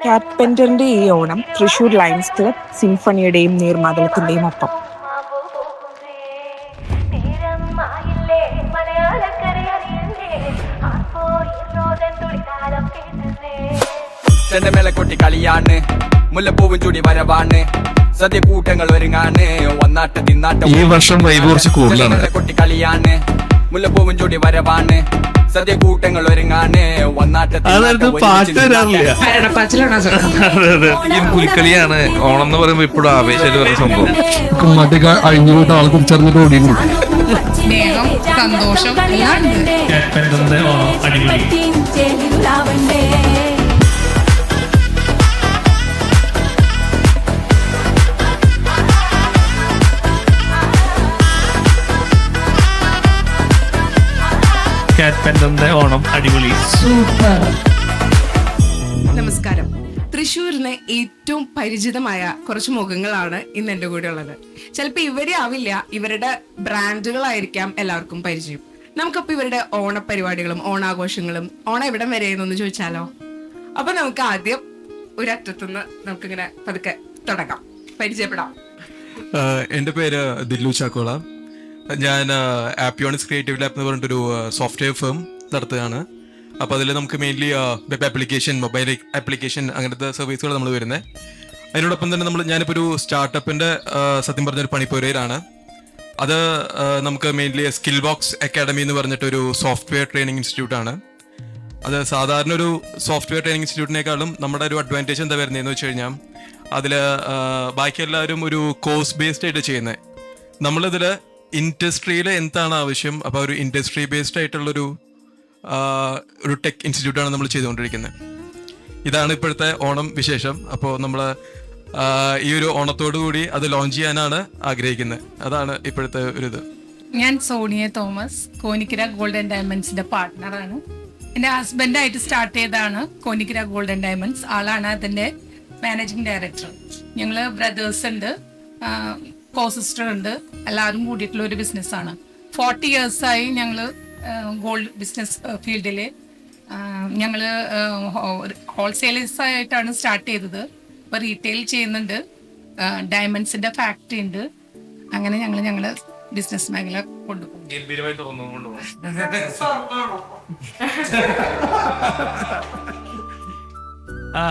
കാർപെന്ററിന്റെ ഈ Onam Thrissur lions club സിംഫണിയുടെയും നീർമാതളത്തിന്റെയും ഒപ്പം. ചെണ്ടമേളക്കൊട്ടി കളിയാണ്, മുല്ലപ്പൂവും ചൂടി വരവാണ്, സദ്യ കൂട്ടങ്ങൾ ഒരുങ്ങാണ്, ഒന്നാട്ട തിന്നാട്ടം. ഈ വർഷം വൈബ് കുറച്ച് കൂടുതലാണ്. കൊട്ടി കളിയാണ്, മുല്ലപ്പൂവും ചൂടി വരവാണ്, സദ്യ കൂട്ടങ്ങൾ ഒരുങ്ങാണ്, ഒന്നാട്ട പാട്ട് വരാറില്ല. ഈ പുലിക്കളിയാണ് ഓണം എന്ന് പറയുമ്പോ ഇപ്പോഴും ആവേശമായിട്ട് വരുന്ന സംഭവം. കുമ്മാട്ടിക്ക് അഴിഞ്ഞു പോയിട്ട് ആളെ തിരിച്ചറിഞ്ഞിട്ട് ഓടിയും സ്നേഹം, സന്തോഷം എല്ലാം ഉണ്ട്. ഓണം അടിപൊളി. കാറ്റ്പെൻഡറിന്റെ ഓണം അടിപൊളി. സൂപ്പർ. നമസ്കാരം. തൃശ്ശൂരിന് ഏറ്റവും പരിചിതമായ കുറച്ച് മുഖങ്ങളാണ് ഇന്ന് എൻ്റെ കൂടെ ഉള്ളത്. ചിലപ്പോൾ ഇവരെ ആവില്ല, ഇവരുടെ ബ്രാൻഡുകളായിരിക്കാം എല്ലാവർക്കും പരിചയം. നമുക്കപ്പോൾ ഇവരുടെ ഓണപരിപാടികളും ഓണാഘോഷങ്ങളും ഓണം എവിടം വരെയെന്നൊന്ന് ചോദിച്ചാലോ? അപ്പൊ നമുക്ക് ആദ്യം ഒരറ്റത്തുനിന്ന് നമുക്കിങ്ങനെ പതുക്കെ തുടങ്ങാം, പരിചയപ്പെടാം. എൻ്റെ പേര് ദില്ലു ചാക്കോള. ഞാൻ ആപ്പിയോണിക്സ് ക്രിയേറ്റീവ് ലാബ് എന്ന് പറഞ്ഞിട്ടൊരു സോഫ്റ്റ്വെയർ ഫേം നടത്തുകയാണ്. അപ്പോൾ അതിൽ നമുക്ക് mainly web application, mobile application അങ്ങനത്തെ സർവീസുകൾ നമ്മൾ വരുന്നത്. അതിനോടൊപ്പം തന്നെ ഞാനിപ്പോൾ ഒരു സ്റ്റാർട്ടപ്പിൻ്റെ സത്യം പറഞ്ഞൊരു പണിപ്പുരയിലാണ്. അത് നമുക്ക് മെയിൻലി സ്കിൽ ബോക്സ് അക്കാഡമി എന്ന് പറഞ്ഞിട്ടൊരു സോഫ്റ്റ്വെയർ ട്രെയിനിങ് ഇൻസ്റ്റിറ്റ്യൂട്ടാണ്. അത് സാധാരണ ഒരു സോഫ്റ്റ്വെയർ ട്രെയിനിങ് ഇൻസ്റ്റിറ്റ്യൂട്ടിനേക്കാളും നമ്മുടെ ഒരു അഡ്വാൻറ്റേജ് എന്താ വരുന്നതെന്ന് വെച്ച് കഴിഞ്ഞാൽ അതിൽ ബാക്കി എല്ലാവരും ഒരു കോഴ്സ് ബേസ്ഡ് ആയിട്ട് ചെയ്യുന്നത്. നമ്മളിതിൽ ഇൻഡസ്ട്രിയിൽ എന്താണ് ആവശ്യം, അപ്പോൾ ഒരു ഇൻഡസ്ട്രി ബേസ്ഡ് ആയിട്ടുള്ളൊരു ഒരു ടെക് ഇൻസ്റ്റിറ്റ്യൂട്ടാണ് നമ്മൾ ചെയ്തുകൊണ്ടിരിക്കുന്നത്. ഇതാണ് ഇപ്പോഴത്തെ ഓണം വിശേഷം. അപ്പോൾ നമ്മൾ ഈ ഒരു ഓണത്തോടു കൂടി അത് ലോഞ്ച് ചെയ്യാനാണ് ആഗ്രഹിക്കുന്നത്. അതാണ് ഇപ്പോഴത്തെ ഒരു ഇത്. ഞാൻ സോണിയ തോമസ്, കോനിക്കര ഗോൾഡ് ആൻഡ് ഡയമണ്ട്സിന്റെ പാർട്ട്ണറാണ്. എൻ്റെ ഹസ്ബൻഡായിട്ട് സ്റ്റാർട്ട് ചെയ്തതാണ് കോനിക്കര ഗോൾഡ് ആൻഡ് ഡയമണ്ട്സ്. ആളാണ് അതിന്റെ മാനേജിങ് ഡയറക്ടർ. ഞങ്ങള് ബ്രദേഴ്സ് ഉണ്ട്, കോ സിസ്റ്റർ ഉണ്ട്, എല്ലാവരും കൂടിയിട്ടുള്ള ഒരു ബിസിനസ്സാണ്. 40 years-ആയി ഞങ്ങള് ഗോൾഡ് ബിസിനസ് ഫീൽഡില് ഞങ്ങള് ഹോൾസെയിലേഴ്സ് ആയിട്ടാണ് സ്റ്റാർട്ട് ചെയ്തത്. ഇപ്പൊ റീറ്റെയിൽ ചെയ്യുന്നുണ്ട്, ഡയമണ്ട്സിന്റെ ഫാക്ടറി ഉണ്ട്. അങ്ങനെ ഞങ്ങള് ബിസിനസ് മേഖല കൊണ്ടുപോകും.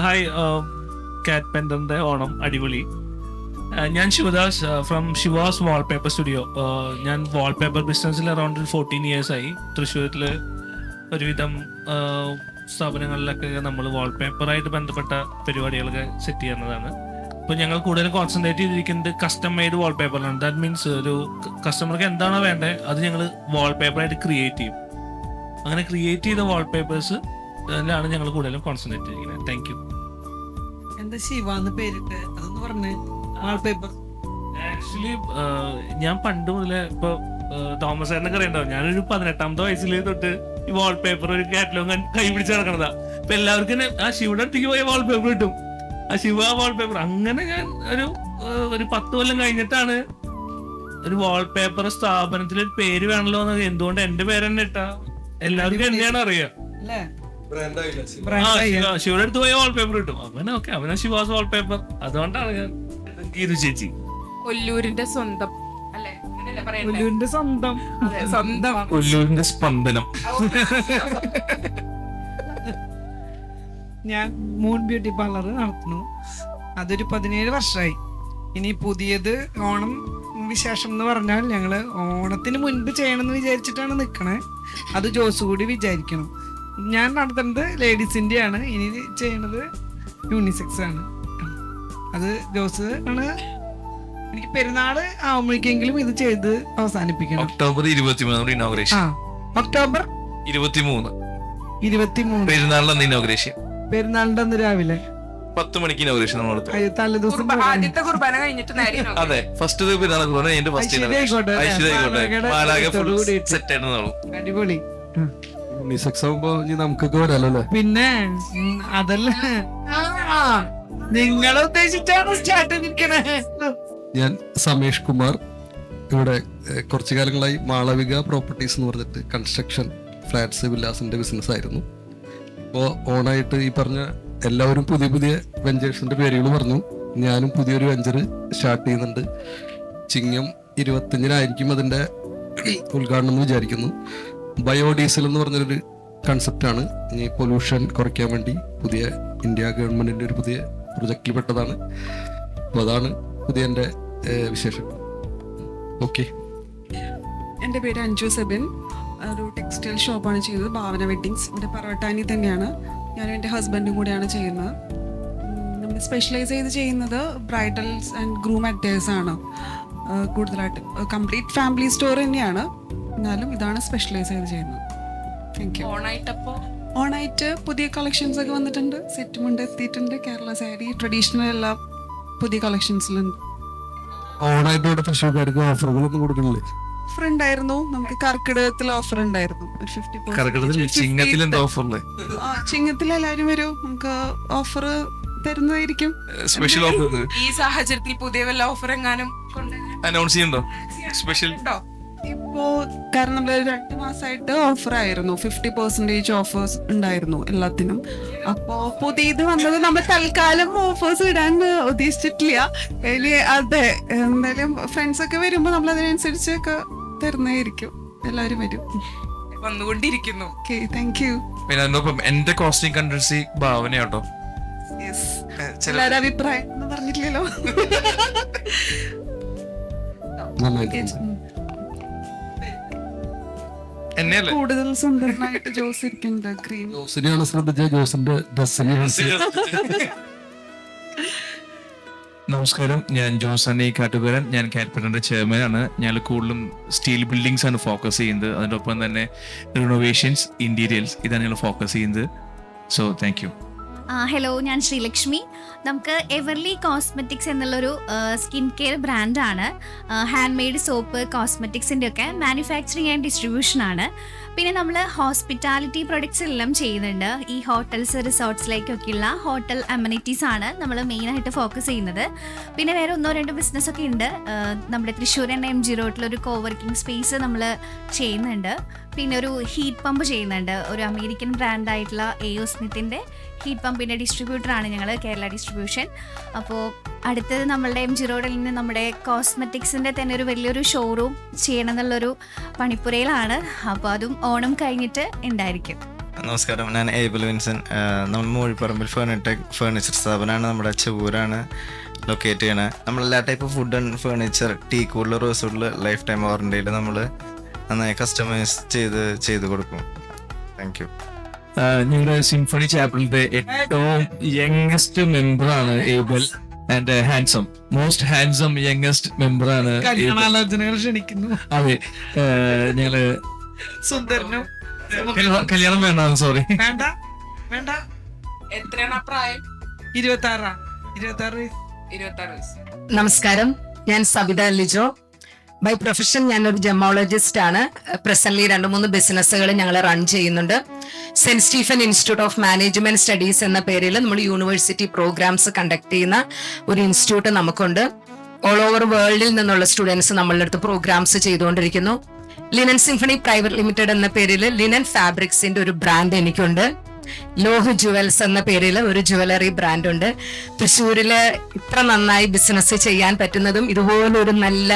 ഹായ്, കാറ്റ്പെൻഡറിന്റെ ഓണം അടിപൊളി. ഞാൻ ശിവദാസ് ഫ്രം ശിവാസ് വാൾപേപ്പർ സ്റ്റുഡിയോ. ഞാൻ വാൾപേപ്പർ ബിസിനസ്സിൽ അറൗണ്ട് 14 years-ആയി. തൃശ്ശൂരിൽ ഒരുവിധം സ്ഥാപനങ്ങളിലൊക്കെ നമ്മൾ വാൾപേപ്പറായിട്ട് ബന്ധപ്പെട്ട പരിപാടികളൊക്കെ സെറ്റ് ചെയ്യുന്നതാണ്. അപ്പോൾ ഞങ്ങൾ കൂടുതൽ കോൺസെൻട്രേറ്റ് ചെയ്തിരിക്കുന്നത് കസ്റ്റം മെയ്ഡ് വാൾപേപ്പറിലാണ്. ദാറ്റ് മീൻസ് ഒരു കസ്റ്റമർക്ക് എന്താണോ വേണ്ടത് അത് ഞങ്ങൾ വാൾപേപ്പറായിട്ട് ക്രിയേറ്റ് ചെയ്യും. അങ്ങനെ ക്രിയേറ്റ് ചെയ്ത വാൾപേപ്പേഴ്സ് അതിലാണ് ഞങ്ങൾ കൂടുതലും കോൺസെൻട്രേറ്റ് ചെയ്തിരിക്കുന്നത്. Thank you. എന്താ ശിവാന്ന് പേരിട്ട് അതൊന്ന് പറഞ്ഞേ. ആക്ച്വലി ഞാൻ പണ്ട് മുതലേ ഇപ്പൊ തോമസ് സാറിനൊക്കെ അറിയണ്ടാവും, ഞാനൊരു 18ാമത്തെ വയസ്സിൽ തൊട്ട് ഈ വാൾപേപ്പർ ഒരു കാറ്റലോഗ് കൈ പിടിച്ച് നടക്കണതാ. അപ്പൊ എല്ലാവർക്കും ആ ശിവയുടെ അടുത്തേക്ക് പോയ വാൾപേപ്പർ കിട്ടും, ആ ശിവ വാൾപേപ്പർ. അങ്ങനെ ഞാൻ ഒരു 10 കൊല്ലം കഴിഞ്ഞിട്ടാണ് ഒരു വാൾപേപ്പർ സ്ഥാപനത്തിൽ ഒരു പേര് വേണല്ലോ എന്ന്. എന്തുകൊണ്ട് എന്റെ പേര് തന്നെ ഇട്ടാ എല്ലാവർക്കും എന്നെയാണ് അറിയാം. ശിവയുടെ അടുത്ത് പോയ വാൾപേപ്പർ കിട്ടും. അവനാ ശിവാസ് വാൾപേപ്പർ. അതുകൊണ്ടാണ് ഞാൻ ഗീതു ചേച്ചി. കൊല്ലൂരിന്റെ സ്വന്തം അല്ലേ? കൊല്ലൂരിന്റെ സ്വന്തം സ്വന്തം കൊല്ലൂരിന്റെ സ്പന്ദനം. ഞാൻ മൂൺ ബ്യൂട്ടി പാർലർ നടത്തുന്നു. അതൊരു 17 വർഷമായി. ഇനി പുതിയത് ഓണം വിശേഷം എന്ന് പറഞ്ഞാൽ ഞങ്ങള് ഓണത്തിന് മുൻപ് ചെയ്യണമെന്ന് വിചാരിച്ചിട്ടാണ് നിൽക്കണേ. അത് ജോസ് കൂടി വിചാരിക്കണം. ഞാൻ നടത്തുന്നത് ലേഡീസിന്റെ ആണ്, ഇനി ചെയ്യണത് യൂണിസെക്സ് ആണ്. അത് ജോസ് ആണ്. എനിക്ക് പെരുന്നാള് ആവുമ്പോഴേക്കെങ്കിലും ഇത് ചെയ്ത് അവസാനിപ്പിക്കണം. October 23 inauguration. ഒക്ടോബർ 23 പെരുന്നാളിന്റെ ഇനോഗ്രേഷൻ. പെരുന്നാളിന്റെ അന്ന് രാവിലെ 10 മണിക്ക് ഇനോഗ്രേഷൻ നമ്മൾ തലേദിവസം ആദ്യത്തെ കുർബാന കഴിഞ്ഞിട്ട് നേരെ അതെ, ഫസ്റ്റ് പെരുന്നാൾ കുർബാന, ഫസ്റ്റ് സെറ്റ് ആയിരുന്നു. അടിപൊളി. യൂണിസെക്സ് ആവുമ്പോ നമുക്കൊക്കെ വരാലോ അല്ലേ? പിന്നെ അതല്ല, നിങ്ങളെ ഉദ്ദേശിച്ചാണ് സ്റ്റാർട്ട് ചെയ്തിരിക്കണേ. ഞാൻ സമേഷ് കുമാർ. ഇവിടെ കുറച്ചു കാലങ്ങളായി മാളവിക പ്രോപ്പർട്ടീസ് എന്ന് പറഞ്ഞിട്ട് കൺസ്ട്രക്ഷൻ ഫ്ലാറ്റ്സ് വില്ലാസിന്റെ ബിസിനസ് ആയിരുന്നു. അപ്പോൾ ഓണായിട്ട് ഈ പറഞ്ഞ എല്ലാവരും പുതിയ പുതിയ വെഞ്ചേഴ്സിന്റെ പേരുകൾ പറഞ്ഞു. ഞാനും പുതിയൊരു വെഞ്ചർ സ്റ്റാർട്ട് ചെയ്യുന്നുണ്ട്. ചിങ്ങം 25-നായിരിക്കും അതിന്റെ ഉദ്ഘാടനം എന്ന് വിചാരിക്കുന്നു. ബയോഡീസൽ എന്ന് പറഞ്ഞൊരു കൺസെപ്റ്റാണ്. ഈ പൊല്യൂഷൻ കുറയ്ക്കാൻ വേണ്ടി പുതിയ ഇന്ത്യ ഗവൺമെന്റിന്റെ ഒരു പുതിയ പ്രൊജക്റ്റിൽ പെട്ടതാണ്. അപ്പോൾ അതാണ് പുതിയ എൻ്റെ വിശേഷം. ഓക്കെ. എൻ്റെ പേര് അഞ്ജു സെബിൻ. ഒരു ടെക്സ്റ്റൈൽ ഷോപ്പാണ് ചെയ്യുന്നത്, ഭാവന വെഡ്ഡിങ്സ്. ഇവിടെ പറവട്ടാനി തന്നെയാണ്. ഞാനും എൻ്റെ ഹസ്ബൻഡും കൂടെയാണ് ചെയ്യുന്നത്. നമ്മൾ സ്പെഷ്യലൈസ് ചെയ്ത് ചെയ്യുന്നത് ബ്രൈഡൽസ് ആൻഡ് ഗ്രൂം അറ്റയേഴ്സ് ആണ് കൂടുതലായിട്ട്. കംപ്ലീറ്റ് ഫാമിലി സ്റ്റോർ തന്നെയാണ്, എന്നാലും ഇതാണ് സ്പെഷ്യലൈസ് ചെയ്ത് ചെയ്യുന്നത്. Thank you. ഓണായിട്ട് പുതിയ കളക്ഷൻസ് ഒക്കെ വന്നിട്ടുണ്ട്. സെറ്റ് മുണ്ട് എത്തിയിട്ടുണ്ട്. കേരള സാരി ട്രഡീഷണൽ എല്ലാം പുതിയ കളക്ഷൻസിലുണ്ട്. ഓണായിട്ട് ഇവിടെ തൃശ്ശൂർക്കാർക്ക് ഓഫറുകളൊന്നും കൊടുക്കുന്നില്ലേ? ഓഫർ ഉണ്ടായിരുന്നു. നമുക്ക് കർക്കിടകത്തിൽ ഓഫർ ഉണ്ടായിരുന്നു. ഒരു 50%. ചിങ്ങത്തിൽ എന്താ ഓഫറില്ലേ? ചിങ്ങത്തിൽ എല്ലാവരും വരും, നമുക്ക് ഓഫർ തരുന്നതായിരിക്കും. സ്പെഷ്യൽ ഓഫർ ഈ സാഹചര്യത്തിൽ പുതിയ വല്ല ഓഫർ എങ്ങാനും അനൗൺസ് ചെയ്യണ്ടോ? സ്പെഷ്യൽ ഇപ്പോ കാരണം നമ്മൾ 2 മാസമായിട്ട് ഓഫർ ആയിരുന്നു. 50% ഓഫേഴ്സ് ഉണ്ടായിരുന്നു എല്ലാത്തിനും. അപ്പോ പുതിയത് വന്നത് നമ്മൾ തൽക്കാലം ഓഫേഴ്സ് ഇടാൻ ഉദ്ദേശിച്ചിട്ടില്ല. അതെ, എന്തായാലും ഫ്രണ്ട്സ് ഒക്കെ വരുമ്പോ നമ്മൾ അതിനനുസരിച്ചൊക്കെ തരുന്നതായിരിക്കും. എല്ലാവരും വരും, വന്നുകൊണ്ടിരിക്കുന്നു. Okay, thank you. പിന്നെ അതിനൊപ്പം എന്റെ കോസ്റ്റിംഗ് കണ്ടൻസി ഭാവനയാട്ടോ. എല്ലാവരും അഭിപ്രായം ഒന്നും പറഞ്ഞിട്ടില്ലല്ലോ. എന്നെയല്ലേ കൂടുതൽ സുന്ദരനായിട്ട് ജോസ് ഇരിക്കുന്നുണ്ട്. ഗ്രീൻ ജോസിനെയാണ് ശ്രദ്ധിച്ച, ജോസിന്റെ ഡ്രസ്സിനെ. നമസ്കാരം, ഞാൻ ജോസണ്ണി കാട്ടുപേരൻ. ഞാൻ കാറ്റ്പെറ്ററിന്റെ ചെയർമാനാണ്. ഞങ്ങൾ കൂടുതലും സ്റ്റീൽ ബിൽഡിങ്സ് ആണ് ഫോക്കസ് ചെയ്യുന്നത്. അതിൻ്റെ ഒപ്പം തന്നെ റിനോവേഷൻസ്, ഇന്റീരിയേഴ്സ്, ഇതാണ് ഞങ്ങൾ ഫോക്കസ് ചെയ്യുന്നത്. So thank you. ഹലോ, ഞാൻ ശ്രീലക്ഷ്മി. നമുക്ക് എവർലി കോസ്മെറ്റിക്സ് എന്നുള്ളൊരു സ്കിൻ കെയർ ബ്രാൻഡാണ്. ഹാൻഡ് മെയ്ഡ് സോപ്പ്, കോസ്മെറ്റിക്സിൻ്റെ ഒക്കെ മാനുഫാക്ചറിങ് ആൻഡ് ഡിസ്ട്രിബ്യൂഷനാണ്. പിന്നെ നമ്മൾ ഹോസ്പിറ്റാലിറ്റി പ്രൊഡക്ട്സ് എല്ലാം ചെയ്യുന്നുണ്ട്. ഈ ഹോട്ടൽസ്, റിസോർട്ട്സിലേക്കൊക്കെയുള്ള ഹോട്ടൽ അമ്യൂണിറ്റീസ് ആണ് നമ്മൾ മെയിനായിട്ട് ഫോക്കസ് ചെയ്യുന്നത്. പിന്നെ വേറെ 1-2 ബിസിനസ്സൊക്കെ ഉണ്ട്. നമ്മുടെ തൃശ്ശൂർ തന്നെ MG റോഡിലൊരു കോവർക്കിംഗ് സ്പേസ് നമ്മൾ ചെയ്യുന്നുണ്ട്. പിന്നെ ഒരു ഹീറ്റ് പമ്പ് ചെയ്യുന്നുണ്ട്. ഒരു അമേരിക്കൻ ബ്രാൻഡായിട്ടുള്ള AO സ്മിത്തിൻ്റെ ഹീറ്റ് പമ്പിൻ്റെ ഡിസ്ട്രിബ്യൂട്ടറാണ് ഞങ്ങൾ, കേരള ഡിസ്ട്രിബ്യൂഷൻ. അപ്പോൾ അടുത്തത് നമ്മളുടെ MG റോഡിൽ നിന്ന് നമ്മുടെ കോസ്മെറ്റിക്സിൻ്റെ തന്നെ ഒരു വലിയൊരു ഷോറൂം ചെയ്യണം എന്നുള്ളൊരു പണിപ്പുരയിലാണ്. അപ്പോൾ അതും ഓണം കഴിഞ്ഞിട്ട് ഉണ്ടായിരിക്കും. നമസ്കാരം, ഞാൻ ഏബിൾ വിൻസൻ. നമ്മൾ മൂഴിപ്പറമ്പിൽ ഫേർണിച്ചർ സ്ഥാപനമാണ്. നമ്മുടെ ചെവൂരാണ് ലൊക്കേറ്റ് ചെയ്യണത്. നമ്മളെല്ലാ ടൈപ്പ് ഫുഡ് ആൻഡ് ഫേർണിച്ചർ, ടീക്കൂഡിൽ, റോസൂഡിൽ ലൈഫ് ടൈം വാറണ്ടിയിൽ നമ്മൾ നന്നായി കസ്റ്റമൈസ് ചെയ്ത് കൊടുക്കും. Thank you. ഞങ്ങളുടെ സിംഫണി ചാപ്പിളിന്റെ ഏറ്റവും യങ്ങസ്റ്റ് മെമ്പറാണ് Abel. And handsome, most handsome youngest മെമ്പറാണ്. കല്യാണാലോചനകൾ ക്ഷണിക്കുന്നു. അതെ, ഞങ്ങള് സുന്ദരനും കല്യാണം വേണ്ട, സോറി, വേണ്ട വേണ്ട. എത്രയാണ് പ്രായം? 26 വയസ്സ്. നമസ്കാരം, ഞാൻ സവിത ലിജോ. ബൈ പ്രൊഫഷൻ ഞാനൊരു ജെമോളജിസ്റ്റ് ആണ്. പ്രസന്റ്ലി 2-3 ബിസിനസ്സുകൾ ഞങ്ങൾ റൺ ചെയ്യുന്നുണ്ട്. Saint Stephen institute of management studies എന്ന പേരിൽ നമ്മൾ യൂണിവേഴ്സിറ്റി പ്രോഗ്രാംസ് കണ്ടക്ട് ചെയ്യുന്ന ഒരു ഇൻസ്റ്റിറ്റ്യൂട്ട് നമുക്കുണ്ട്. ഓൾ ഓവർ വേൾഡിൽ നിന്നുള്ള സ്റ്റുഡൻസ് നമ്മളുടെ അടുത്ത് പ്രോഗ്രാംസ് ചെയ്തുകൊണ്ടിരിക്കുന്നു. ലിനൻ സിംഫണി പ്രൈവറ്റ് ലിമിറ്റഡ് എന്ന പേരിൽ ലിനൻ ഫാബ്രിക്സിന്റെ ഒരു ബ്രാൻഡ് എനിക്കുണ്ട്. ലോഹ് ജുവൽസ് എന്ന പേരിൽ ഒരു ജുവലറി ബ്രാൻഡ് ഉണ്ട്. തൃശ്ശൂരില് ഇത്ര നന്നായി ബിസിനസ് ചെയ്യാൻ പറ്റുന്നതും ഇതുപോലൊരു നല്ല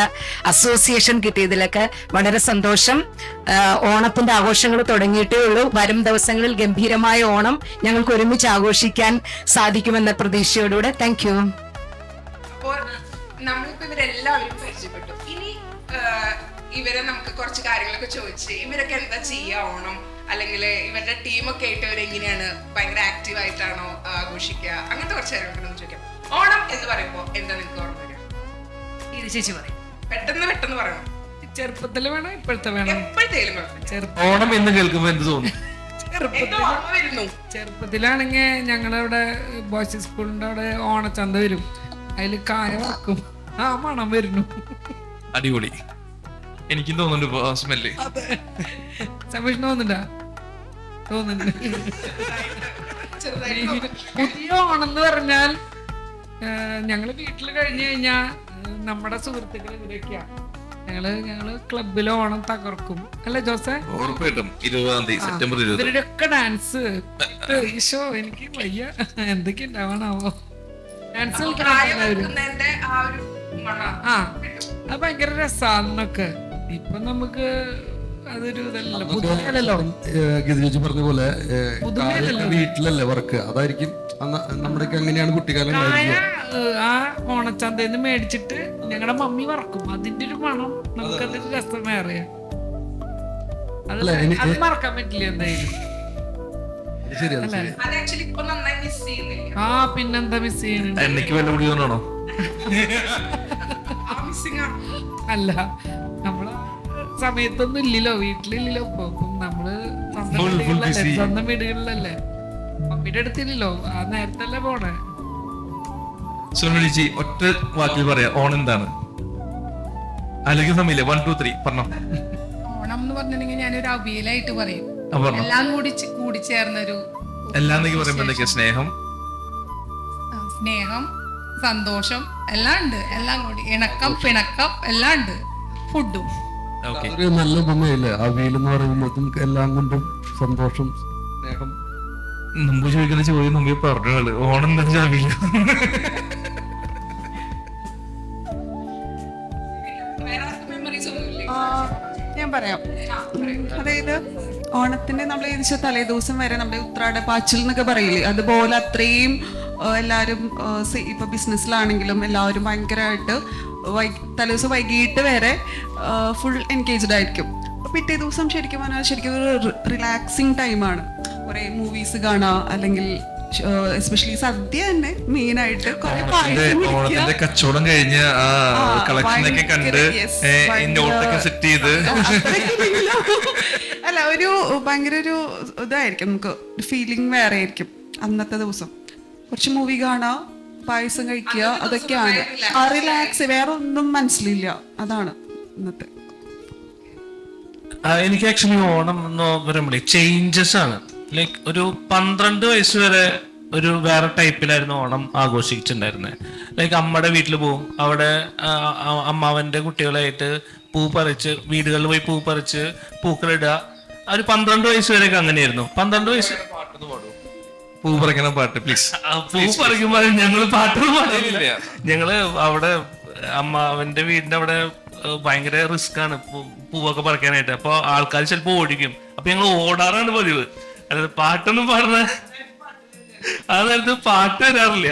അസോസിയേഷൻ കിട്ടിയതിലൊക്കെ വളരെ സന്തോഷം. ഓണത്തിന്റെ ആഘോഷങ്ങൾ തുടങ്ങിയിട്ടേ ഉള്ളൂ. വരും ദിവസങ്ങളിൽ ഗംഭീരമായ ഓണം ഞങ്ങൾക്ക് ഒരുമിച്ച് ആഘോഷിക്കാൻ സാധിക്കുമെന്ന പ്രതീക്ഷയോടുകൂടെ താങ്ക് യു. അപ്പോൾ നമ്മളിപ്പോ ഇവരെല്ലാവരും പരിചയപ്പെട്ടു. ഇനി ഇവരെ നമുക്ക് കുറച്ച് കാര്യങ്ങളൊക്കെ ചോദിച്ച് ഇവരൊക്കെ എന്താ ചെയ്യാ ഓണം, അല്ലെങ്കിൽ ഇവരുടെ ടീമൊക്കെ ആയിട്ട് ഇവരെങ്ങനെയാണ്, ഭയങ്കര ആക്റ്റീവ് ആയിട്ടാണോ ആഘോഷിക്കുക, അങ്ങനത്തെ കുറച്ച് കാര്യങ്ങളൊക്കെ നമുക്ക് ചോദിക്കാം. ഓണം എന്ന് പറയുമ്പോൾ എന്താ നിങ്ങൾക്ക് ഓർമ്മ വരിക? ഇത് ചേച്ചി പറയും. പെട്ടെന്ന് പറയണം. ചെറുപ്പത്തില് വേണം, ഇപ്പോഴത്തെ വേണം, എപ്പോഴത്തേലും. ഓണം എന്ന് കേൾക്കുമ്പോ എന്ത് തോന്നും? ചെറുപ്പത്തിലാണെങ്കിൽ ഞങ്ങളവിടെ ബോയ്സ് സ്കൂളിന്റെ അവിടെ ഓണച്ചന്ത വരും. അതില് കായ വറക്കും, ആ മണം വരുന്നു. അടിപൊളി. എനിക്കും തോന്നുന്നുണ്ട് സ്മെല്ല്. സമീഷ് തോന്നുന്നുണ്ട്. പുതിയ ഓണം എന്ന് പറഞ്ഞാൽ ഞങ്ങള് വീട്ടിൽ കഴിഞ്ഞു കഴിഞ്ഞാൽ നമ്മുടെ സുഹൃത്തുക്കൾ ഇവരൊക്കെയാണ്. ഞങ്ങള് ക്ലബിൽ ഓണം തകർക്കും അല്ലേ ജോസേ? ഉറപ്പായിട്ടും 20-ാം തീയതി സെപ്റ്റംബർ 20. ഇവരുടെയൊക്കെ ഡാൻസ് ഈശോ എനിക്ക് വയ്യ, എന്തൊക്കെ ഉണ്ടാവണാവോ ഡാൻസ് ആ അത് ഭയങ്കര രസാന്നൊക്കെ. ഇപ്പൊ നമുക്ക് അതൊരു ഇതല്ലല്ലോ, പുതുമയല്ലല്ലോ. ഗിരിജി പറഞ്ഞ പോലെ വീട്ടിലല്ലേ വർക്ക്, അതായിരിക്കും നമ്മുടെയൊക്കെ അങ്ങനെയാണ് കുട്ടിക്കാലം ഉണ്ടായിരിക്കുക. ആ ഓണച്ചന്തയിൽ മേടിച്ചിട്ട് ഞങ്ങളുടെ മമ്മി വറക്കും, അതിന്റെ ഒരു മണം നമുക്കതൊരു രസം വേറെ. അത് മറക്കാൻ പറ്റില്ല എന്തായാലും. ആ പിന്നെന്താ മിസ് ചെയ്യുന്നുണ്ട്? എനിക്ക് വില കൂടിയോന്നാണോ? അല്ല, നമ്മള് സമയത്തൊന്നും ഇല്ലല്ലോ, വീട്ടിലില്ലല്ലോ. ഇപ്പം നമ്മള് സ്വന്തം വീടുകളിലല്ലേ, മമ്മിയുടെ അടുത്തില്ലല്ലോ, ആ നേരത്തല്ലേ പോണേ. സുനിൽജി ഒറ്റ വാക്കിൽ പറയാ ഓണം എന്താണ്? അല്ലെങ്കിൽ സമയമില്ല, 1 2 3 പറഞ്ഞോ. ഓണം എന്ന് പറഞ്ഞിട്ടുണ്ടെങ്കിൽ ഞാനൊരു അവിയലായിട്ട് പറയും. പറഞ്ഞോ. എല്ലാം കൂടി ചേർന്നൊരു എല്ലാം പറയുമ്പോ എന്തൊക്കെയാ? സ്നേഹം, സന്തോഷം എല്ലാം ഉണ്ട്, എല്ലാം കൂടി ഇണക്കം പിണക്കം എല്ലാം ഉണ്ട്. ഫുഡും ഒരു നല്ല ഉപമയല്ലേ അവിയലെന്ന് പറയുമ്പോഴത്തേക്കും, എല്ലാം കൊണ്ടും സന്തോഷം, സ്നേഹം. മുമ്പ് ചോദിക്കുന്ന ചോദ്യം മുമ്പേ പറഞ്ഞോളൂ, ഓണം എന്താ ചാവില്ല? ഞാൻ പറയാം. അതായത് ഓണത്തിന്റെ നമ്മൾ ഏകദേശം തലേദിവസം വരെ നമ്മുടെ ഉത്രാട പാച്ചിൽ എന്നൊക്കെ പറയില്ലേ, അതുപോലെ അത്രയും എല്ലാവരും ഇപ്പൊ ബിസിനസ്സിലാണെങ്കിലും എല്ലാവരും ഭയങ്കരമായിട്ട് തലേദിവസം വൈകിട്ട് വരെ ഫുൾ എൻഗേജ്ഡ് ആയിരിക്കും. അപ്പൊ പിറ്റേ ദിവസം ശരിക്കും പറഞ്ഞാൽ ശരിക്കും ഒരു റിലാക്സിങ് ടൈമാണ്. കുറെ മൂവീസ് കാണുക, അല്ലെങ്കിൽ എസ്പെഷ്യലി സദ്യ തന്നെ മെയിൻ ആയിട്ട് ഓണത്തിന്റെ കച്ചവടം കഴിഞ്ഞ് ആ കളക്ഷനൊക്കെ കണ്ട് നോട്ടൊക്കെ സെറ്റ് ചെയ്ത് അല്ല, ഒരു ഭയങ്കര ഒരു ഇതായിരിക്കും, നമുക്ക് ഫീലിംഗ് വേറെ ആയിരിക്കും. അന്നത്തെ ദിവസം കുറച്ച് മൂവി കാണുക, പായസം കഴിക്കുക, അതൊക്കെയാണ് റിലാക്സ്. വേറെ ഒന്നും മനസ്സിലില്ല, അതാണ് ഇന്നത്തെ. എനിക്ക് ആക്ച്വലി ഓണം എന്ന് പറയുമ്പോഴേ ചേഞ്ചസ് ആണ്. ലൈക്ക് ഒരു 12 വയസ്സ് വരെ ഒരു വേറെ ടൈപ്പിലായിരുന്നു ഓണം ആഘോഷിച്ചിട്ടുണ്ടായിരുന്നത്. ലൈക്ക് അമ്മയുടെ വീട്ടിൽ പോവും, അവിടെ അമ്മാവന്റെ കുട്ടികളായിട്ട് പൂ പറിച്ച്, വീടുകളിൽ പോയി പൂ പറിച്ച് പൂക്കളിടുക. ഒരു 12 വയസ്സ് വരെയൊക്കെ അങ്ങനെയായിരുന്നു. 12 വയസ്സ് പൂ പറിക്കണം പാട്ട് പ്ലീസ്. പൂ പറിക്കുമ്പോൾ ഞങ്ങള് പാട്ടൊന്നും പാടില്ല. ഞങ്ങള് അവിടെ അമ്മാവന്റെ വീടിന്റെ അവിടെ ഭയങ്കര റിസ്ക് ആണ് പൂവൊക്കെ പറിക്കാനായിട്ട്. അപ്പൊ ആൾക്കാർ ചിലപ്പോ ഓടിക്കും. അപ്പൊ ഞങ്ങൾ ഓടാറാണ് പതിവ്, അതായത് പാട്ടൊന്നും പാടുന്ന ആ നേരത്ത് പാട്ട് വരാറില്ല.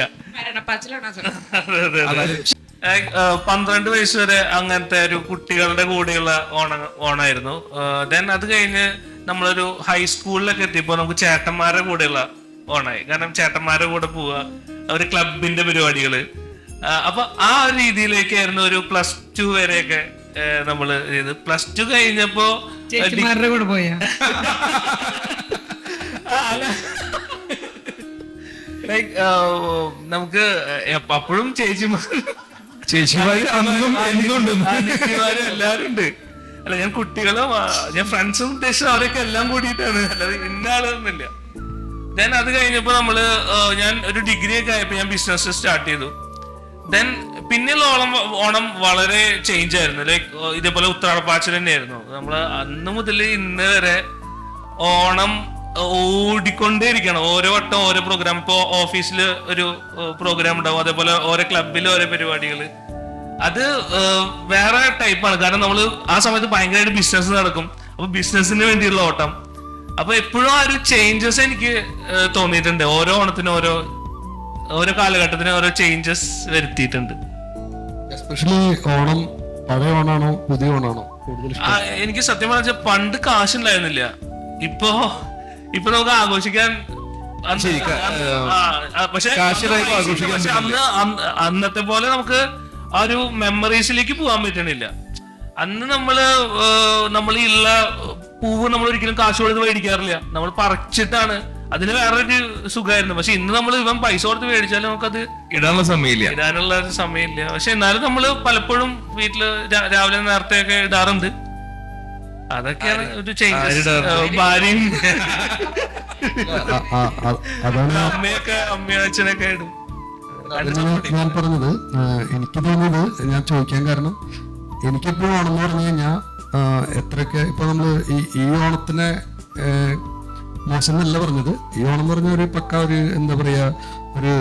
12 വയസ്സ് വരെ അങ്ങനത്തെ ഒരു കുട്ടികളുടെ കൂടെയുള്ള ഓണായിരുന്നു. ദെൻ അത് കഴിഞ്ഞ് നമ്മളൊരു ഹൈസ്കൂളിലൊക്കെ എത്തിയപ്പോൾ നമുക്ക് ചേട്ടന്മാരുടെ കൂടെയുള്ള ഓണായി. കാരണം ചേട്ടന്മാരുടെ കൂടെ പോവുക, ഒരു ക്ലബിന്റെ പരിപാടികള്. അപ്പൊ ആ ഒരു രീതിയിലേക്കായിരുന്നു ഒരു +2 വരെയൊക്കെ നമ്മള് ചെയ്ത്. +2 കഴിഞ്ഞപ്പോ ചേച്ചിമാരുടെ കൂടെ പോയാ ലൈക്ക് നമുക്ക് അപ്പോഴും ചേച്ചിമാര് എല്ലാരും ഉണ്ട്. അല്ല, ഞാൻ കുട്ടികളും ഞാൻ ഫ്രണ്ട്സും ഉദ്ദേശിച്ചത് അവരൊക്കെ എല്ലാം കൂടിയിട്ടാണ്, അല്ലാതെ ഇന്ന ആളൊന്നുമില്ല. ദെൻ അത് കഴിഞ്ഞപ്പോ നമ്മള് ഞാൻ ഒരു ഡിഗ്രി ഒക്കെ ആയപ്പോ ഞാൻ ബിസിനസ് സ്റ്റാർട്ട് ചെയ്തു. ദെൻ പിന്നെയുള്ള ഓണം വളരെ ചേഞ്ച് ആയിരുന്നു. ലൈക്ക് ഇതേപോലെ ഉത്രാടപ്പാച്ചിൽ തന്നെയായിരുന്നു. നമ്മള് അന്ന് മുതൽ ഇന്ന് വരെ ഓണം ഓടിക്കൊണ്ടേയിരിക്കണം. ഓരോ വട്ടം ഓരോ പ്രോഗ്രാം. ഇപ്പോ ഓഫീസിൽ ഒരു പ്രോഗ്രാം ഉണ്ടാവും, അതേപോലെ ഓരോ ക്ലബിൽ ഓരോ പരിപാടികള്. അത് വേറെ ടൈപ്പാണ്. കാരണം നമ്മള് ആ സമയത്ത് ഭയങ്കരമായിട്ട് ബിസിനസ് നടക്കും. അപ്പൊ ബിസിനസിന് വേണ്ടിയുള്ള ഓട്ടം. അപ്പൊ എപ്പോഴും ആ ഒരു ചേഞ്ചസ് എനിക്ക് തോന്നിയിട്ടുണ്ട്. ഓരോ ഓണത്തിനും ഓരോ കാലഘട്ടത്തിന് ഓരോ ചേഞ്ചസ് വരുത്തിയിട്ടുണ്ട്. എസ്പെഷ്യലി ഓണം പഴയ ഓണാണോ പുതിയ ഓണാണോ കൂടുതൽ? എനിക്ക് സത്യം പറഞ്ഞാൽ പണ്ട് കാശുണ്ടായിരുന്നില്ല. ഇപ്പൊ നമുക്ക് ആഘോഷിക്കാൻ പക്ഷെ അന്നത്തെ പോലെ നമുക്ക് ആ ഒരു മെമ്മറീസിലേക്ക് പോകാൻ പറ്റണില്ല. അന്ന് നമ്മളുള്ള പൂവ് നമ്മൾ ഒരിക്കലും കാശ് കൊടുത്ത് മേടിക്കാറില്ല, നമ്മൾ പറിച്ചിട്ടാണ്. അതിന് വേറൊരു സുഖമായിരുന്നു. പക്ഷെ ഇന്ന് നമ്മൾ ഇവൻ പൈസ കൊടുത്ത് മേടിച്ചാലും നമുക്കത് ഇടാനുള്ള സമയമില്ല. പക്ഷെ എന്നാലും നമ്മള് പലപ്പോഴും വീട്ടില് രാവിലെ നേരത്തെ ഒക്കെ ഇടാറുണ്ട്. അതൊക്കെയാണ് ഒരു ചേഞ്ചസ്. ഭാര്യയും അമ്മയും അച്ഛനൊക്കെ ഇടും. ഞാൻ പറഞ്ഞത് എനിക്ക് തോന്നുന്നത്, ഞാൻ ചോദിക്കാൻ കാരണം എനിക്കെപ്പോഴും ഓണം എന്ന് പറഞ്ഞു കഴിഞ്ഞാൽ എത്രയൊക്കെ ഇപ്പൊ നമ്മള് ഈ ഓണത്തിനെ മോശം എന്നല്ല പറഞ്ഞത്. ഈ ഓണം എന്ന് പറഞ്ഞ ഒരു പക്ക ഒരു എന്താ പറയാ ഒരു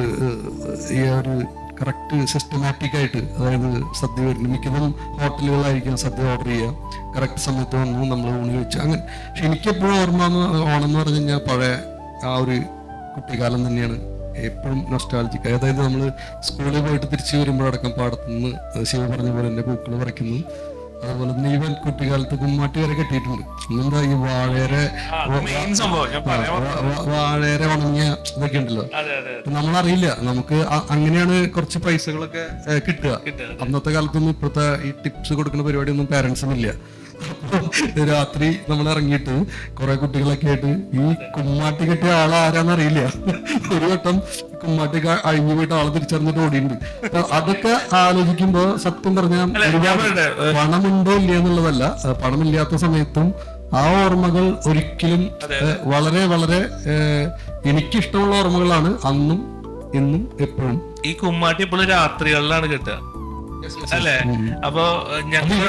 കറക്റ്റ് സിസ്റ്റമാറ്റിക് ആയിട്ട്, അതായത് സദ്യ വരുന്നു, മിക്കതും ഹോട്ടലുകളായിരിക്കും സദ്യ ഓർഡർ ചെയ്യുക, കറക്റ്റ് സമയത്ത് വന്നു നമ്മൾ ഊണ് കഴിച്ചു അങ്ങനെ. പക്ഷെ എനിക്കെപ്പോഴും ഓർമ്മ ഓണം എന്ന് പറഞ്ഞു കഴിഞ്ഞാൽ പഴയ ആ ഒരു കുട്ടിക്കാലം തന്നെയാണ് എപ്പോഴും നൊസ്റ്റാൾജിക്. അതായത് നമ്മൾ സ്കൂളിൽ പോയിട്ട് തിരിച്ചു വരുമ്പോഴടക്കം പാടത്തുനിന്ന് ശിവ പറഞ്ഞ പോലെ തന്നെ പൂക്കൾ പറിക്കുന്നു. അതുപോലെ തന്നെ ഇവൻ കുട്ടിക്കാലത്ത് കുമ്മാട്ടി വരെ കെട്ടിയിട്ടുണ്ട്. എന്താ ഈ വാഴേരെ ഉണങ്ങിയ ഇതൊക്കെ ഉണ്ടല്ലോ, നമ്മളറിയില്ല. നമുക്ക് അങ്ങനെയാണ് കുറച്ച് പൈസകളൊക്കെ കിട്ടുക. അന്നത്തെ കാലത്തൊന്നും ഇപ്പോഴത്തെ ഈ ടിപ്സ് കൊടുക്കുന്ന പരിപാടിയൊന്നും പാരന്റ്സിനില്ല. രാത്രി നമ്മൾ ഇറങ്ങിയിട്ട് കുറെ കുട്ടികളൊക്കെ ആയിട്ട് ഈ കുമ്മാട്ടി കെട്ടിയ ആളാരാന്നറിയില്ല. ഒരു വട്ടം കുമ്മാട്ടി അഴിഞ്ഞു പോയിട്ട് ആളെ തിരിച്ചറിഞ്ഞിട്ട് ഓടിയുണ്ട്. അതൊക്കെ ആലോചിക്കുമ്പോ സത്യം പറഞ്ഞാൽ പണമുണ്ടോ ഇല്ല എന്നുള്ളതല്ല, പണമില്ലാത്ത സമയത്തും ആ ഓർമ്മകൾ ഒരിക്കലും വളരെ വളരെ എനിക്കിഷ്ടമുള്ള ഓർമ്മകളാണ് അന്നും ഇന്നും എപ്പോഴും. ഈ കുമ്മാട്ടി എപ്പോഴും രാത്രികളിലാണ് കിട്ടുക അല്ലേ? അപ്പൊ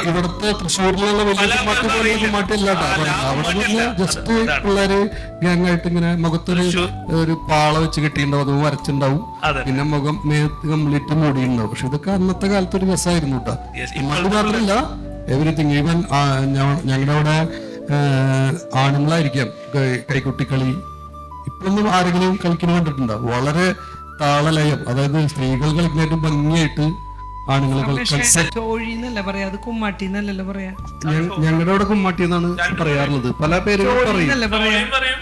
ഇവിടുത്തെ തൃശ്ശൂരിലുള്ള വലിയ കുമ്മാട്ടി അല്ലാട്ടോ. അവിടെ ജസ്റ്റ് പിള്ളേര് ഗ്യാങ്ങായിട്ട് ഇങ്ങനെ മുഖത്തൊരു പാള വെച്ച് കെട്ടിണ്ടാവും, അത് വരച്ചിണ്ടാവും, പിന്നെ മുഖം മേത്ത് കംപ്ലീറ്റ് മൂടിയിട്ടുണ്ടാവും. പക്ഷെ ഇതൊക്കെ അന്നത്തെ കാലത്ത് ഒരു രസമായിരുന്നു കേട്ടോ. കുമ്മാട്ടി മാത്രമല്ല എവരിത്തിങ്. ഈവൻ ഞങ്ങളുടെ അവിടെ ആണുങ്ങളായിരിക്കാം കൈക്കുട്ടിക്കളി ഇപ്പൊന്നും ആരെങ്കിലും കളിക്കുന്ന കണ്ടിട്ടുണ്ടോ? വളരെ താളലയം, അതായത് സ്ത്രീകൾ കളിക്കുന്നതായിട്ട് ഭംഗിയായിട്ട് ആണുങ്ങൾ ചോഴിന്നല്ല പറയാ, അത് കുമ്മാട്ടി എന്നല്ലല്ലോ പറയാ. ഞങ്ങളുടെ അവിടെ കുമ്മാട്ടി എന്നാണ് പറയാറുള്ളത്. പല പേരുകൾ പറയും,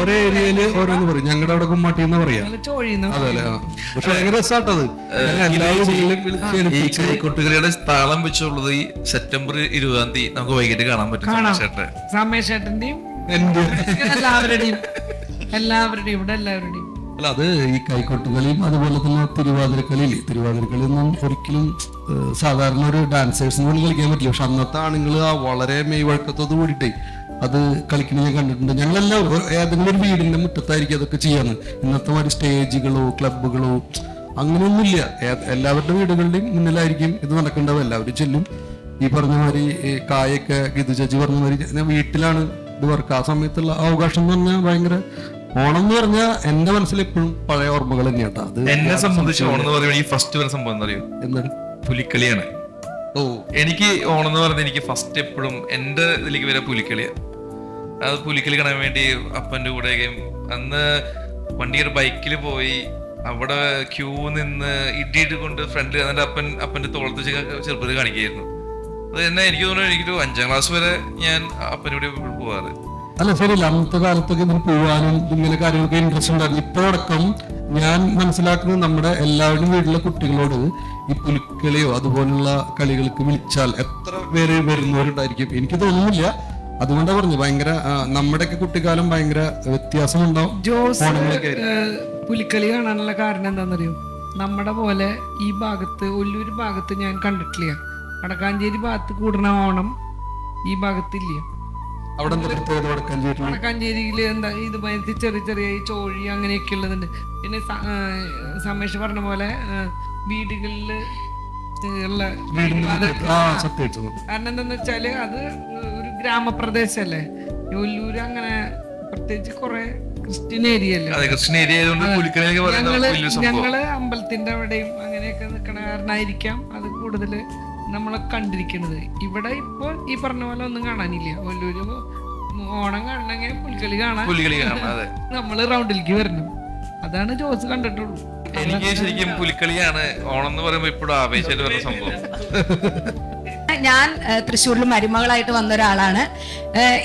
ഓരോ ഏരിയയില് ഓരോന്ന് പറയും. ഞങ്ങളുടെ അവിടെ കുമ്മാട്ടി എന്ന് പറയാ. അതല്ലേ? പക്ഷെ ഭയങ്കര രസാട്ടത്. ഈ കുട്ടികളുടെ താളം വെച്ചുള്ളത് ഈ സെപ്റ്റംബർ 20 നമുക്ക് വൈകിട്ട് കാണാൻ പറ്റും. സമേഷേട്ടന്റെയും എല്ലാവരുടെയും ഇവിടെ എല്ലാവരുടെയും. അല്ല, അത് ഈ കൈക്കൊട്ടുകളിയും അതുപോലെ തന്നെ തിരുവാതിരക്കളി ഒന്നും ഒരിക്കലും സാധാരണ ഒരു ഡാൻസേഴ്സിന് പോലും കളിക്കാൻ പറ്റില്ല. പക്ഷെ അന്നത്തെ ആണുങ്ങൾ ആ വളരെ മെയ് വഴക്കത്തോട് കൂടിയിട്ടേ അത് കളിക്കുന്നത് ഞാൻ കണ്ടിട്ടുണ്ട്. ഞങ്ങളെല്ലാം ഏതെങ്കിലും ഒരു വീടിന്റെ മുറ്റത്തായിരിക്കും അതൊക്കെ ചെയ്യാന്ന്. ഇന്നത്തെ മാതിരി സ്റ്റേജുകളോ ക്ലബുകളോ അങ്ങനെയൊന്നുമില്ല. എല്ലാവരുടെ വീടുകളുടെയും മുന്നിലായിരിക്കും ഇത് നടക്കേണ്ടത്. എല്ലാവരും ചെല്ലും. ഈ പറഞ്ഞ മാതിരി കായൊക്കെ ഗിതു ചേച്ചി പറഞ്ഞ മാതിരി വീട്ടിലാണ് ഇത് വർക്ക്. ആ സമയത്തുള്ള അവകാശം എന്ന് പറഞ്ഞാൽ ഭയങ്കര ഓണം എന്ന് പറഞ്ഞാൽ എന്റെ മനസ്സിൽ എപ്പോഴും പഴയ ഓർമ്മകൾ തന്നെയാട്ടോ. അത് എന്നെ സംബന്ധിച്ച് ഓണം എന്ന് പറയുമ്പോൾ ഈ ഫസ്റ്റ് വരുന്ന സംഭവം എന്താ അറിയോ? എന്താണ്? പുലിക്കളിയാണ്. എനിക്ക് ഓണം എന്ന് പറഞ്ഞാൽ എനിക്ക് ഫസ്റ്റ് എപ്പോഴും എന്റെ ഇതിലേക്ക് വരെ പുലിക്കളിയാണ്. അത് പുലിക്കളി കാണാൻ വേണ്ടി അപ്പന്റെ കൂടെ അന്ന് വണ്ടിയുടെ ബൈക്കിൽ പോയി അവിടെ ക്യൂ നിന്ന് ഇടിയിട്ട് കൊണ്ട് ഫ്രണ്ടിൽ എന്നിട്ട് അപ്പന്റെ തോളത്ത് ചെറുപ്പത്തിൽ കാണിക്കായിരുന്നു. അത് തന്നെ എനിക്ക് തോന്നുന്നു എനിക്കൊരു 5ാം ക്ലാസ് വരെ ഞാൻ അപ്പനൂടെ പോവാറ്. അല്ല ശരിയല്ല, അന്നത്തെ കാലത്തൊക്കെ ഇതിന് പോവാനും ഇങ്ങനെ കാര്യങ്ങളൊക്കെ ഇൻട്രസ്റ്റ് ഉണ്ടായിരുന്നു. ഇപ്പോഴടക്കം ഞാൻ മനസ്സിലാക്കുന്നത് നമ്മുടെ എല്ലാവരുടെയും വീട്ടിലെ കുട്ടികളോട് ഈ പുലിക്കളിയോ അതുപോലുള്ള കളികൾക്ക് വിളിച്ചാൽ എത്ര പേര് വരുന്നവരുണ്ടായിരിക്കും എനിക്ക് തോന്നുന്നില്ല. അതുകൊണ്ടാ പറഞ്ഞു ഭയങ്കര നമ്മുടെയൊക്കെ കുട്ടിക്കാലം ഭയങ്കര വ്യത്യാസമുണ്ടാവും. പുലിക്കളി കാണാനുള്ള കാരണം എന്താണെന്നറിയോ? നമ്മുടെ പോലെ ഈ ഭാഗത്ത് ഒല്ലൂര് ഭാഗത്ത് ഞാൻ കണ്ടിട്ടില്ല. വടക്കാഞ്ചേരി ഭാഗത്ത് കൂടുന്ന ഓണം ഈ ഭാഗത്തില്ല. വടക്കാഞ്ചേരിയില് എന്താ ഇതുമാതിരി ചെറിയ ചെറിയ ചോഴി അങ്ങനെയൊക്കെ ഉള്ളതുണ്ട്. പിന്നെ സമേഷ് പറഞ്ഞ പോലെ വീടുകളില് ഉള്ള കാരണം എന്താന്ന് വെച്ചാല് അത് ഒരു ഗ്രാമപ്രദേശല്ലേ. ഒല്ലൂര് അങ്ങനെ പ്രത്യേകിച്ച് കുറെ ക്രിസ്ത്യൻ ഏരിയ അല്ലേ. ഞങ്ങള് അമ്പലത്തിന്റെ അവിടെയും അങ്ങനെയൊക്കെ നിക്കണ കാരണമായിരിക്കാം അത് കൂടുതൽ നമ്മളെ കണ്ടിരിക്കുന്നത്. ഇവിടെ ഇപ്പൊ ഈ പറഞ്ഞ പോലെ ഒന്നും കാണാനില്ല. ഒല്ലൂര് ഓണം കാണണമെങ്കിൽ പുലിക്കളി കാണാൻ നമ്മള് റൗണ്ടിലേക്ക് വരണം. അതാണ് ജോസ് കണ്ടിട്ടുള്ളൂ. എനിക്ക് ശരിക്കും പുലിക്കളിയാണ് ഓണം എന്ന് പറയുമ്പോ ഇപ്പോഴും ആവേശമായിട്ട് വരുന്ന സംഭവം. ഞാൻ തൃശ്ശൂരിൽ മരുമകളായിട്ട് വന്ന ഒരാളാണ്.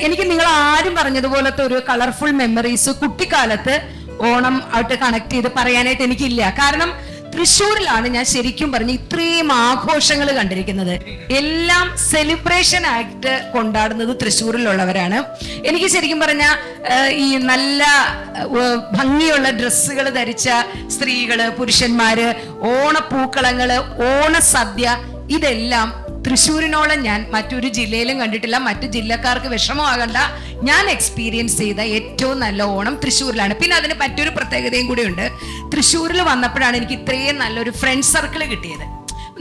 എനിക്ക് നിങ്ങൾ ആരും പറഞ്ഞതുപോലത്തെ ഒരു കളർഫുൾ മെമ്മറീസ് കുട്ടിക്കാലത്ത് ഓണം ആയിട്ട് കണക്ട് ചെയ്ത് പറയാനായിട്ട് എനിക്കില്ല. കാരണം തൃശ്ശൂരിലാണ് ഞാൻ ശരിക്കും പറഞ്ഞ് ഇത്രയും ആഘോഷങ്ങൾ കണ്ടിരിക്കുന്നത്. എല്ലാം സെലിബ്രേഷൻ ആയിട്ട് കൊണ്ടാടുന്നത് തൃശ്ശൂരിലുള്ളവരാണ്. എനിക്ക് ശരിക്കും പറഞ്ഞാൽ ഈ നല്ല ഭംഗിയുള്ള ഡ്രസ്സുകൾ ധരിച്ച സ്ത്രീകള്, പുരുഷന്മാര്, ഓണപ്പൂക്കളങ്ങള്, ഓണസദ്യ, ഇതെല്ലാം തൃശ്ശൂരിനോളം ഞാൻ മറ്റൊരു ജില്ലയിലും കണ്ടിട്ടില്ല. മറ്റു ജില്ലക്കാർക്ക് വിഷമമാകണ്ട, ഞാൻ എക്സ്പീരിയൻസ് ചെയ്ത ഏറ്റവും നല്ല ഓണം തൃശ്ശൂരിലാണ്. പിന്നെ അതിന് മറ്റൊരു പ്രത്യേകതയും കൂടി ഉണ്ട്. തൃശ്ശൂരിൽ വന്നപ്പോഴാണ് എനിക്ക് ഇത്രയും നല്ലൊരു ഫ്രണ്ട് സർക്കിൾ കിട്ടിയത്.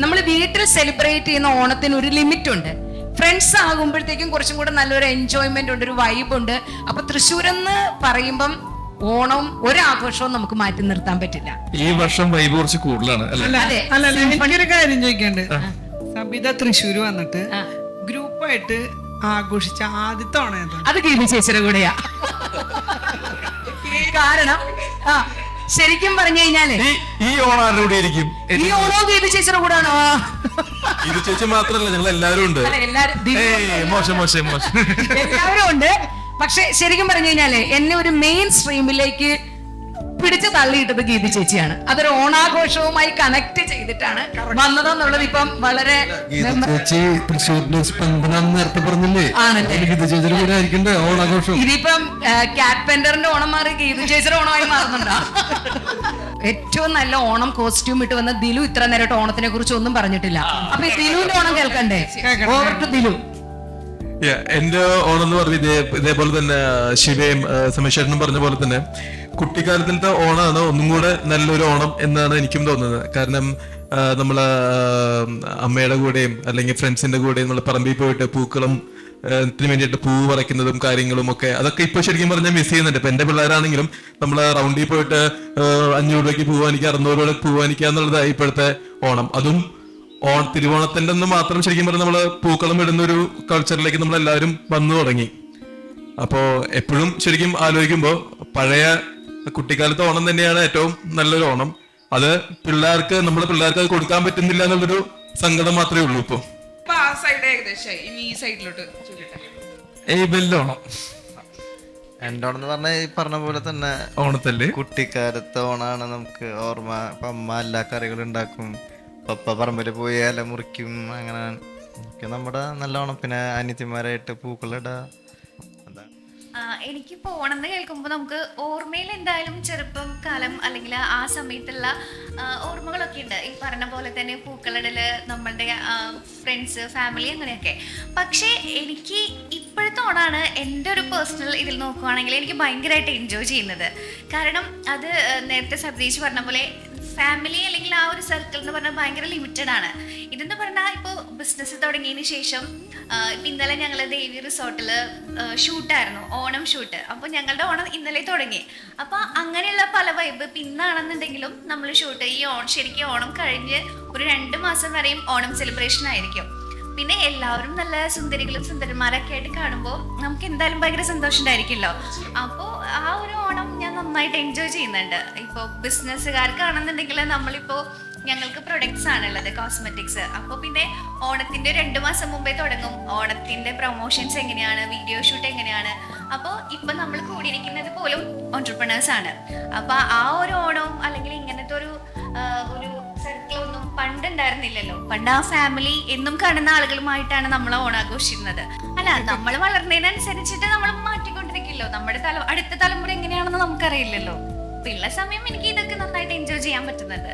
നമ്മൾ വീട്ടിൽ സെലിബ്രേറ്റ് ചെയ്യുന്ന ഓണത്തിന് ഒരു ലിമിറ്റ് ഉണ്ട്. ഫ്രണ്ട്സ് ആകുമ്പോഴത്തേക്കും കുറച്ചും കൂടെ നല്ലൊരു എൻജോയ്മെന്റ് ഉണ്ട്, ഒരു വൈബ് ഉണ്ട്. അപ്പൊ തൃശ്ശൂർ എന്ന് പറയുമ്പം ഓണം ഒരാഘോഷവും നമുക്ക് മാറ്റി നിർത്താൻ പറ്റില്ല. ഈ വർഷം വൈബ് കുറച്ച് കൂടുതലാണ് അല്ല എനിക്കൊരു കാര്യം ചോദിക്കണ്ട്. സബിത തൃശ്ശൂർ വന്നിട്ട് ഗ്രൂപ്പായിട്ട് ആഘോഷിച്ച ആദ്യത്തെ ഓണം ഏതാ? അത് ഗീതി ചേച്ചിയുടെ കൂടെയാ. കാരണം ശരിക്കും പറഞ്ഞു കഴിഞ്ഞാല് ഈ ഓണം ആരുടെ കൂടെ ആയിരിക്കും? ഈ ഓണവും ഗീതി ചേച്ചിയുടെ കൂടെയാണോ? ഇത് ചേച്ചി മാത്രല്ല, ഞങ്ങൾ എല്ലാവരും ഉണ്ട്. മോശം മോശം മോശം എല്ലാവരും ഉണ്ട്. പക്ഷെ ശരിക്കും പറഞ്ഞു കഴിഞ്ഞാല് എന്നെ ഒരു മെയിൻ സ്ട്രീമിലേക്ക് പിടിച്ചു തള്ളിയിട്ടത് ഗീതി ചേച്ചിയാണ്. അതൊരു ഓണാഘോഷവുമായി കണക്ട് ചെയ്തിട്ടാണ് വന്നതെന്നുള്ളത് ഇപ്പം വളരെ ചേച്ചി തൃശ്ശൂരിന്റെ സ്പന്ദനം നേരത്തെ പറഞ്ഞില്ലേ, ചേച്ചിയുടെ കൂടെ ആയിരിക്കണ്ടേ ഓണാഘോഷം. ഇതിപ്പം കാറ്റ് പെൻഡറിന്റെ ഓണം മാറി ഗീതി ചേച്ചിയുടെ ഓണമായി മാറുന്നുണ്ടോ? ഏറ്റവും നല്ല ഓണം കോസ്റ്റ്യൂം ഇട്ട് വന്ന ദിലു ഇത്ര നേരമായിട്ട് ഓണത്തിനെ കുറിച്ച് ഒന്നും പറഞ്ഞിട്ടില്ല. അപ്പൊ ദിലുവിന്റെ ഓണം കേൾക്കണ്ടേ? Over to Dilu. എന്റെ ഓണം എന്ന് പറഞ്ഞ ഇതേപോലെ തന്നെ ശിവയും സമേശ്വരനും പറഞ്ഞ പോലെ തന്നെ കുട്ടിക്കാലത്തിലത്തെ ഓണമാണ് ഒന്നും കൂടെ നല്ലൊരു ഓണം എന്നാണ് എനിക്കും തോന്നുന്നത്. കാരണം നമ്മള് അമ്മയുടെ കൂടെയും അല്ലെങ്കിൽ ഫ്രണ്ട്സിന്റെ കൂടെയും നമ്മൾ പറമ്പിൽ പോയിട്ട് പൂക്കളം വേണ്ടിയിട്ട് പൂ പറിക്കുന്നതും കാര്യങ്ങളും ഒക്കെ അതൊക്കെ ഇപ്പൊ ശരിക്കും പറഞ്ഞാൽ മിസ് ചെയ്യുന്നുണ്ട്. ഇപ്പൊ എന്റെ പിള്ളേരാണെങ്കിലും നമ്മള് റൗണ്ടിൽ പോയിട്ട് 500 രൂപയ്ക്ക് പൂ വാങ്ങിക്കുക, 600 രൂപയ്ക്ക് പൂ വാങ്ങിക്കുക എന്നുള്ളതായി ഇപ്പോഴത്തെ ഓണം. അതും തിരുവോണത്തിന്റെ ഒന്ന് മാത്രം ശരിക്കും പറഞ്ഞാൽ നമ്മള് പൂക്കളം ഇടുന്ന ഒരു കൾച്ചറിലേക്ക് നമ്മൾ എല്ലാവരും വന്നു തുടങ്ങി. അപ്പോ എപ്പോഴും ശരിക്കും ആലോചിക്കുമ്പോ പഴയ കുട്ടിക്കാലത്തെ ഓണം തന്നെയാണ് ഏറ്റവും നല്ലൊരു ഓണം. അത് നമ്മുടെ പിള്ളേർക്ക് അത് കൊടുക്കാൻ പറ്റുന്നില്ല എന്നുള്ളൊരു സങ്കടം മാത്രമേ ഉള്ളൂ. ഇപ്പൊ ഈ സൈഡിലോട്ട് ഓണം എൻ്റെ ഓണം എന്ന് പറഞ്ഞാൽ ഈ പറഞ്ഞ പോലെ തന്നെ ഓണത്തല്ലേ കുട്ടിക്കാലത്തെ ഓണാണ് നമുക്ക് ഓർമ്മ. ഇപ്പം അമ്മ എല്ലാ കറികളും ഉണ്ടാക്കും, പപ്പ പറമ്പിൽ പോയി ഇല മുറിക്കും, അങ്ങനെ ഒക്കെ നമ്മുടെ നല്ല ഓണം. പിന്നെ അനിയത്തിമാരായിട്ട് പൂക്കളിടുക. എനിക്കിപ്പോൾ ഓണം എന്ന് കേൾക്കുമ്പോൾ നമുക്ക് ഓർമ്മയിൽ എന്തായാലും ചെറുപ്പം കാലം അല്ലെങ്കിൽ ആ സമയത്തുള്ള ഓർമ്മകളൊക്കെ ഉണ്ട്. ഈ പറഞ്ഞ പോലെ തന്നെ പൂക്കളിടല്, നമ്മളുടെ ഫ്രണ്ട്സ്, ഫാമിലി, അങ്ങനെയൊക്കെ. പക്ഷേ എനിക്ക് ഇപ്പോഴത്തെ ഓണാണ് എൻ്റെ ഒരു പേഴ്സണൽ ഇതിൽ നോക്കുവാണെങ്കിൽ എനിക്ക് ഭയങ്കരമായിട്ട് എൻജോയ് ചെയ്യുന്നത്. കാരണം അത് നേരത്തെ സതീഷ് പറഞ്ഞ പോലെ ഫാമിലി അല്ലെങ്കിൽ ആ ഒരു സർക്കിൾ എന്ന് പറഞ്ഞാൽ ഭയങ്കര ലിമിറ്റഡ് ആണ്. ഇതെന്ന് പറഞ്ഞാൽ ഇപ്പോൾ ബിസിനസ് തുടങ്ങിയതിന് ശേഷം ഇപ്പം ഇന്നലെ ഞങ്ങൾ ദേവി റിസോർട്ടിൽ ഷൂട്ടായിരുന്നു, ഓണം ഷൂട്ട്. അപ്പോൾ ഞങ്ങളുടെ ഓണം ഇന്നലെ തുടങ്ങി. അപ്പോൾ അങ്ങനെയുള്ള പല വൈബ്. ഇപ്പം ഇന്നാണെന്നുണ്ടെങ്കിലും നമ്മൾ ഷൂട്ട് ഈ ശരിക്കും ഓണം കഴിഞ്ഞ് ഒരു 2 മാസം വരെയും ഓണം സെലിബ്രേഷൻ ആയിരിക്കും. പിന്നെ എല്ലാവരും നല്ല സുന്ദരികളും സുന്ദരന്മാരൊക്കെ ആയിട്ട് കാണുമ്പോൾ നമുക്ക് എന്തായാലും ഭയങ്കര സന്തോഷം ഉണ്ടായിരിക്കുമല്ലോ. അപ്പോൾ ആ ഒരു ഓണം ഞാൻ നന്നായിട്ട് എൻജോയ് ചെയ്യുന്നുണ്ട്. ഇപ്പോൾ ബിസിനസ്സുകാർക്കാണെന്നുണ്ടെങ്കിൽ നമ്മളിപ്പോൾ ഞങ്ങൾക്ക് പ്രൊഡക്ട്സ് ആണുള്ളത്, കോസ്മെറ്റിക്സ്. അപ്പോൾ പിന്നെ ഓണത്തിൻ്റെ 2 മാസം മുമ്പേ തുടങ്ങും ഓണത്തിൻ്റെ പ്രൊമോഷൻസ് എങ്ങനെയാണ്, വീഡിയോ ഷൂട്ട് എങ്ങനെയാണ്. അപ്പോൾ ഇപ്പം നമ്മൾ കൂടിയിരിക്കുന്നത് പോലും ഓൺട്രപ്രണേഴ്സ് ആണ്. അപ്പോൾ ആ ഒരു ഓണവും അല്ലെങ്കിൽ ഇങ്ങനത്തെ ഒരു സർക്കിളൊന്നും പണ്ടുണ്ടായിരുന്നില്ലല്ലോ. പണ്ട് ആ ഫാമിലി എന്നും കാണുന്ന ആളുകളുമായിട്ടാണ് നമ്മൾ ഓണാഘോഷിക്കുന്നത്. അല്ല, നമ്മൾ വളർന്നതിനനുസരിച്ചിട്ട് നമ്മൾ മാറ്റിക്കൊണ്ടിരിക്കില്ലോ. നമ്മുടെ അടുത്ത തലമുറ എങ്ങനെയാണെന്ന് നമുക്കറിയില്ലല്ലോ. ഉള്ള സമയം എനിക്ക് ഇതൊക്കെ നന്നായിട്ട് എൻജോയ് ചെയ്യാൻ പറ്റുന്നുണ്ട്.